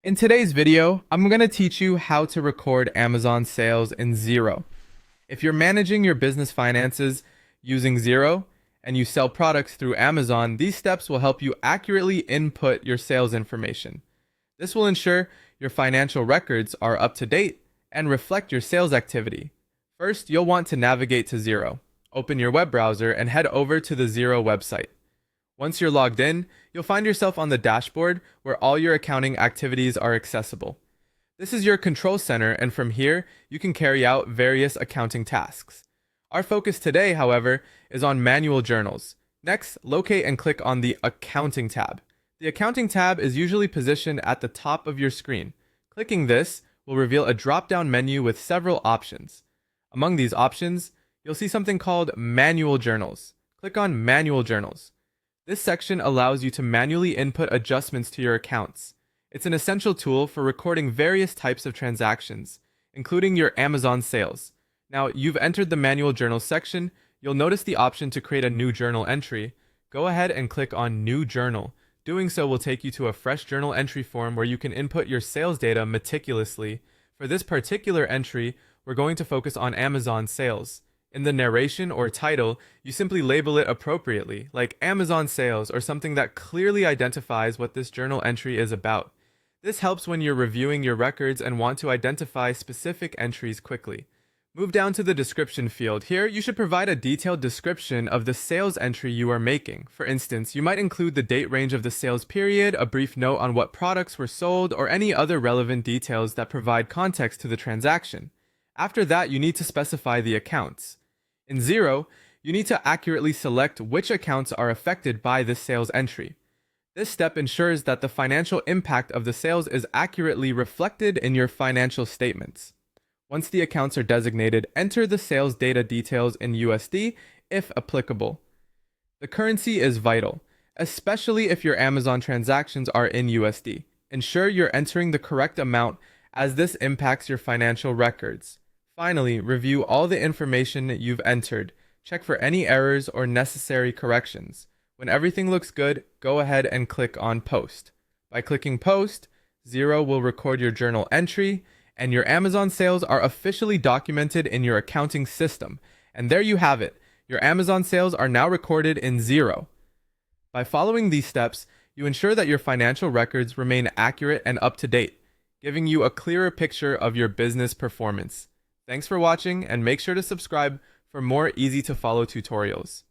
In today's video, I'm going to teach you how to record Amazon sales in Xero. If you're managing your business finances using Xero and you sell products through Amazon, these steps will help you accurately input your sales information. This will ensure your financial records are up to date and reflect your sales activity. First, you'll want to navigate to Xero. Open your web browser and head over to the Xero website. Once you're logged in, you'll find yourself on the dashboard where all your accounting activities are accessible. This is your control center, and from here, you can carry out various accounting tasks. Our focus today, however, is on manual journals. Next, locate and click on the Accounting tab. The Accounting tab is usually positioned at the top of your screen. Clicking this will reveal a drop-down menu with several options. Among these options, you'll see something called Manual Journals. Click on Manual Journals. This section allows you to manually input adjustments to your accounts. It's an essential tool for recording various types of transactions, including your Amazon sales. Now, you've entered the Manual Journals section. You'll notice the option to create a new journal entry. Go ahead and click on New Journal. Doing so will take you to a fresh journal entry form where you can input your sales data meticulously. For this particular entry, we're going to focus on Amazon sales. In the narration or title, you simply label it appropriately, like Amazon sales or something that clearly identifies what this journal entry is about. This helps when you're reviewing your records and want to identify specific entries quickly. Move down to the description field. Here, you should provide a detailed description of the sales entry you are making. For instance, you might include the date range of the sales period, a brief note on what products were sold, or any other relevant details that provide context to the transaction. After that, you need to specify the accounts. In Xero, you need to accurately select which accounts are affected by this sales entry. This step ensures that the financial impact of the sales is accurately reflected in your financial statements. Once the accounts are designated, enter the sales data details in USD if applicable. The currency is vital, especially if your Amazon transactions are in USD. Ensure you're entering the correct amount as this impacts your financial records. Finally, review all the information you've entered. Check for any errors or necessary corrections. When everything looks good, go ahead and click on Post. By clicking Post, Xero will record your journal entry, and your Amazon sales are officially documented in your accounting system. And there you have it. Your Amazon sales are now recorded in Xero. By following these steps, you ensure that your financial records remain accurate and up to date, giving you a clearer picture of your business performance. Thanks for watching, and make sure to subscribe for more easy to follow tutorials.